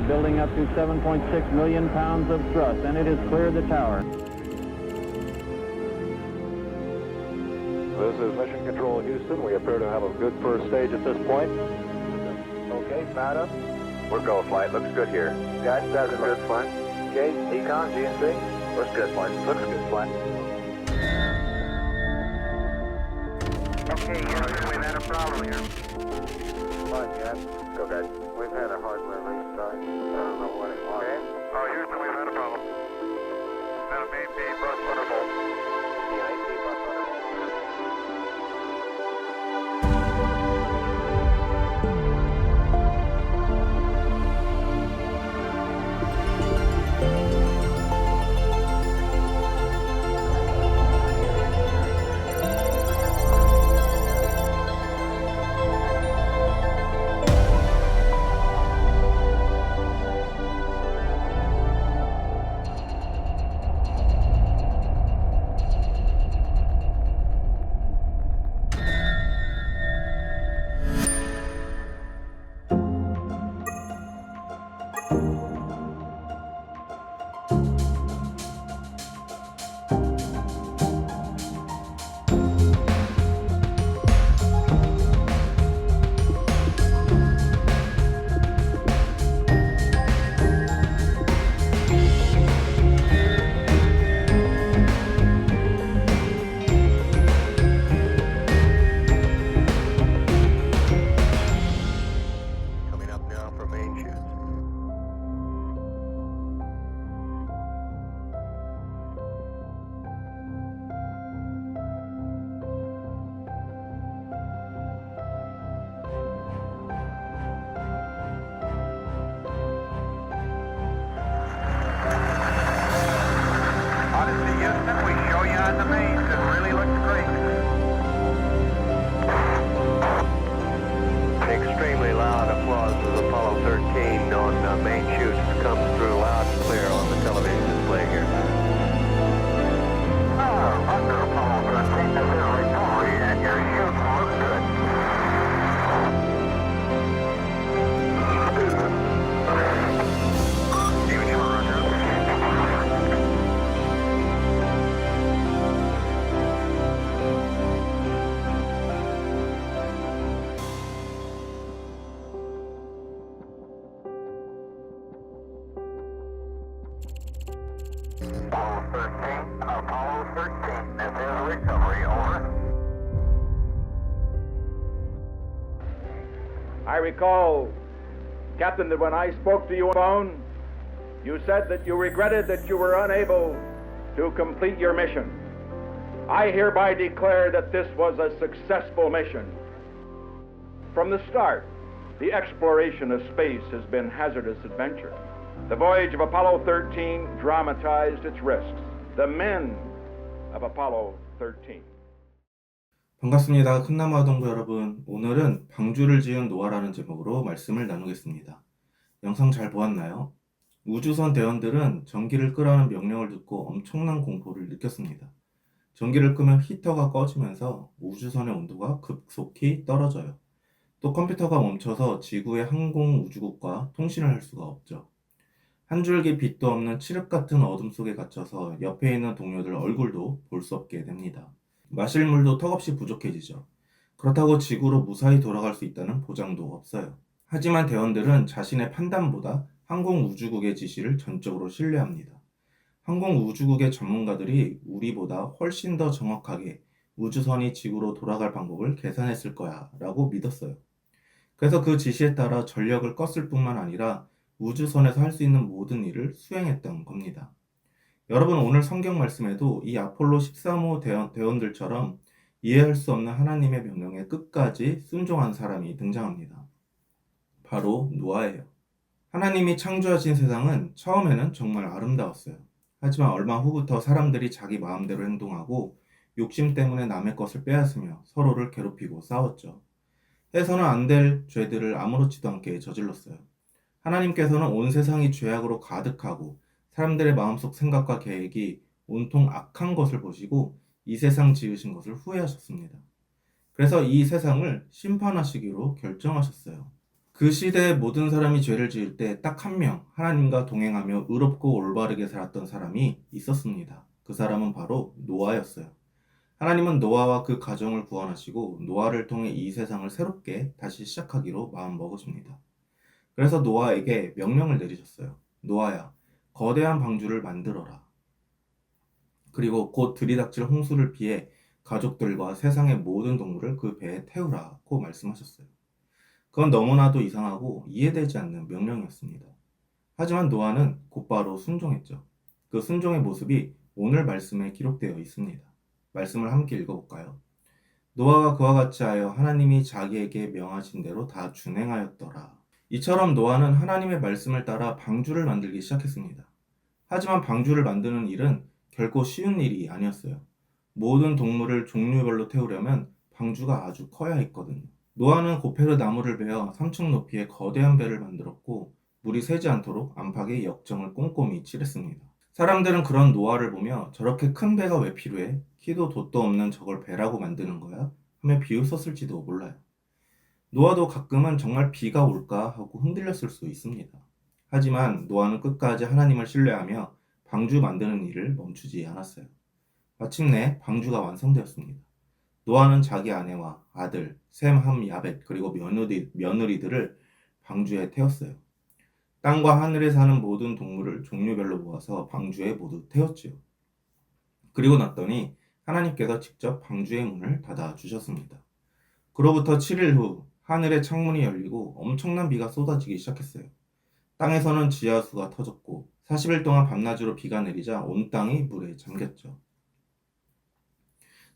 building up to 7.6 million pounds of thrust, and it has cleared the tower. This is Mission Control Houston. We appear to have a good first stage at this point. Okay, Mata. We're go flight. Looks good here. Guys, that's a good flight. Okay, Econ, GNC. Looks good flight. Looks good flight. Okay, we've had a problem here. Fine, guys. Go, guys. We've had a hardware restart. I don't know what it was. Okay. Oh, Houston, we've had a problem. That may be bus thunderbolt. Yeah, I see bus thunderbolt. Coming up now for main chute. Odyssey, Houston, we show you on the mains. It really looks great. Extremely loud applause as Apollo 13 on main chute comes through loud and clear on the television display here. Under Apollo 13, this is recovery, and your chutes look good. Steven, you are under. Apollo 13, this is recovery, over. I recall, Captain, that when I spoke to you on the phone, you said that you regretted that you were unable to complete your mission. I hereby declare that this was a successful mission. From the start, the exploration of space has been hazardous adventure. The voyage of Apollo 13 dramatized its risks. The men of Apollo 13. 반갑습니다. 큰나무아동부 여러분. 오늘은 방주를 지은 노아라는 제목으로 말씀을 나누겠습니다. 영상 잘 보았나요? 우주선 대원들은 전기를 끄라는 명령을 듣고 엄청난 공포를 느꼈습니다. 전기를 끄면 히터가 꺼지면서 우주선의 온도가 급속히 떨어져요. 또 컴퓨터가 멈춰서 지구의 항공 우주국과 통신을 할 수가 없죠. 한 줄기 빛도 없는 칠흑 같은 어둠 속에 갇혀서 옆에 있는 동료들 얼굴도 볼 수 없게 됩니다. 마실 물도 턱없이 부족해지죠. 그렇다고 지구로 무사히 돌아갈 수 있다는 보장도 없어요. 하지만 대원들은 자신의 판단보다 항공우주국의 지시를 전적으로 신뢰합니다. 항공우주국의 전문가들이 우리보다 훨씬 더 정확하게 우주선이 지구로 돌아갈 방법을 계산했을 거야 라고 믿었어요. 그래서 그 지시에 따라 전력을 껐을 뿐만 아니라 우주선에서 할 수 있는 모든 일을 수행했던 겁니다. 여러분, 오늘 성경 말씀에도 이 아폴로 13호 대원들처럼 이해할 수 없는 하나님의 명령에 끝까지 순종한 사람이 등장합니다. 바로 노아예요. 하나님이 창조하신 세상은 처음에는 정말 아름다웠어요. 하지만 얼마 후부터 사람들이 자기 마음대로 행동하고 욕심 때문에 남의 것을 빼앗으며 서로를 괴롭히고 싸웠죠. 해서는 안 될 죄들을 아무렇지도 않게 저질렀어요. 하나님께서는 온 세상이 죄악으로 가득하고 사람들의 마음속 생각과 계획이 온통 악한 것을 보시고 이 세상 지으신 것을 후회하셨습니다. 그래서 이 세상을 심판하시기로 결정하셨어요. 그 시대의 모든 사람이 죄를 지을 때 딱 한 명, 하나님과 동행하며 의롭고 올바르게 살았던 사람이 있었습니다. 그 사람은 바로 노아였어요. 하나님은 노아와 그 가정을 구원하시고 노아를 통해 이 세상을 새롭게 다시 시작하기로 마음먹으십니다. 그래서 노아에게 명령을 내리셨어요. 노아야, 거대한 방주를 만들어라. 그리고 곧 들이닥칠 홍수를 피해 가족들과 세상의 모든 동물을 그 배에 태우라고 말씀하셨어요. 그건 너무나도 이상하고 이해되지 않는 명령이었습니다. 하지만 노아는 곧바로 순종했죠. 그 순종의 모습이 오늘 말씀에 기록되어 있습니다. 말씀을 함께 읽어볼까요? 노아가 그와 같이 하여 하나님이 자기에게 명하신 대로 다 준행하였더라. 이처럼 노아는 하나님의 말씀을 따라 방주를 만들기 시작했습니다. 하지만 방주를 만드는 일은 결코 쉬운 일이 아니었어요. 모든 동물을 종류별로 태우려면 방주가 아주 커야 했거든요. 노아는 고페르 나무를 베어 3층 높이의 거대한 배를 만들었고 물이 새지 않도록 안팎에 역정을 꼼꼼히 칠했습니다. 사람들은 그런 노아를 보며 저렇게 큰 배가 왜 필요해? 키도 돛도 없는 저걸 배라고 만드는 거야? 하며 비웃었을지도 몰라요. 노아도 가끔은 정말 비가 올까 하고 흔들렸을 수 있습니다. 하지만 노아는 끝까지 하나님을 신뢰하며 방주 만드는 일을 멈추지 않았어요. 마침내 방주가 완성되었습니다. 노아는 자기 아내와 아들, 셈, 함, 야벳 그리고 며느리들을 방주에 태웠어요. 땅과 하늘에 사는 모든 동물을 종류별로 모아서 방주에 모두 태웠지요. 그리고 났더니 하나님께서 직접 방주의 문을 닫아주셨습니다. 그로부터 7일 후 하늘의 창문이 열리고 엄청난 비가 쏟아지기 시작했어요. 땅에서는 지하수가 터졌고 40일 동안 밤낮으로 비가 내리자 온 땅이 물에 잠겼죠.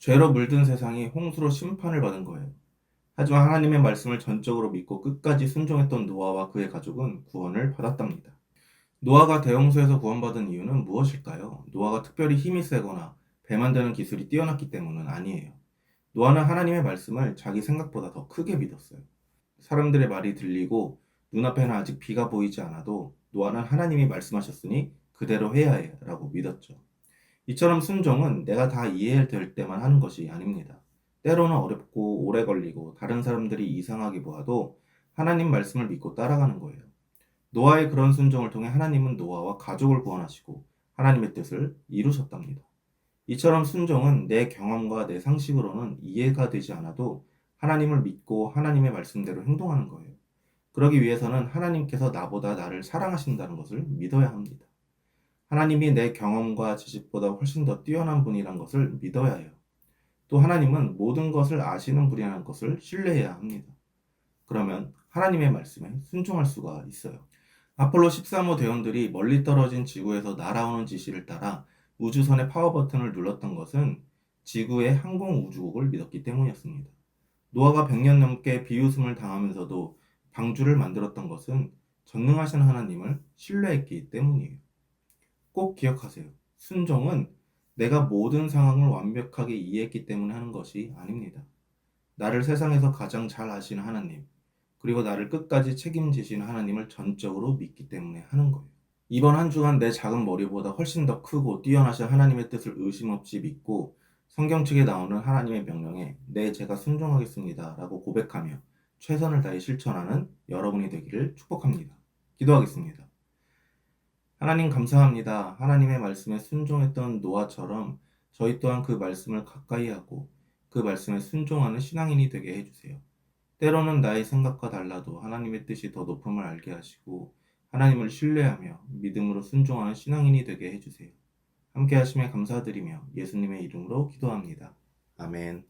죄로 물든 세상이 홍수로 심판을 받은 거예요. 하지만 하나님의 말씀을 전적으로 믿고 끝까지 순종했던 노아와 그의 가족은 구원을 받았답니다. 노아가 대홍수에서 구원받은 이유는 무엇일까요? 노아가 특별히 힘이 세거나 배 만드는 기술이 뛰어났기 때문은 아니에요. 노아는 하나님의 말씀을 자기 생각보다 더 크게 믿었어요. 사람들의 말이 들리고 눈앞에는 아직 비가 보이지 않아도 노아는 하나님이 말씀하셨으니 그대로 해야 해 라고 믿었죠. 이처럼 순종은 내가 다 이해될 때만 하는 것이 아닙니다. 때로는 어렵고 오래 걸리고 다른 사람들이 이상하게 보아도 하나님 말씀을 믿고 따라가는 거예요. 노아의 그런 순종을 통해 하나님은 노아와 가족을 구원하시고 하나님의 뜻을 이루셨답니다. 이처럼 순종은 내 경험과 내 상식으로는 이해가 되지 않아도 하나님을 믿고 하나님의 말씀대로 행동하는 거예요. 그러기 위해서는 하나님께서 나보다 나를 사랑하신다는 것을 믿어야 합니다. 하나님이 내 경험과 지식보다 훨씬 더 뛰어난 분이란 것을 믿어야 해요. 또 하나님은 모든 것을 아시는 분이라는 것을 신뢰해야 합니다. 그러면 하나님의 말씀에 순종할 수가 있어요. 아폴로 13호 대원들이 멀리 떨어진 지구에서 날아오는 지시를 따라 우주선의 파워 버튼을 눌렀던 것은 지구의 항공우주국을 믿었기 때문이었습니다. 노아가 100년 넘게 비웃음을 당하면서도 방주를 만들었던 것은 전능하신 하나님을 신뢰했기 때문이에요. 꼭 기억하세요. 순종은 내가 모든 상황을 완벽하게 이해했기 때문에 하는 것이 아닙니다. 나를 세상에서 가장 잘 아시는 하나님, 그리고 나를 끝까지 책임지시는 하나님을 전적으로 믿기 때문에 하는 거예요. 이번 한 주간 내 작은 머리보다 훨씬 더 크고 뛰어나신 하나님의 뜻을 의심 없이 믿고 성경책에 나오는 하나님의 명령에 네, 제가 순종하겠습니다 라고 고백하며 최선을 다해 실천하는 여러분이 되기를 축복합니다. 기도하겠습니다. 하나님 감사합니다. 하나님의 말씀에 순종했던 노아처럼 저희 또한 그 말씀을 가까이 하고 그 말씀에 순종하는 신앙인이 되게 해주세요. 때로는 나의 생각과 달라도 하나님의 뜻이 더 높음을 알게 하시고 하나님을 신뢰하며 믿음으로 순종하는 신앙인이 되게 해주세요. 함께 하심에 감사드리며 예수님의 이름으로 기도합니다. 아멘.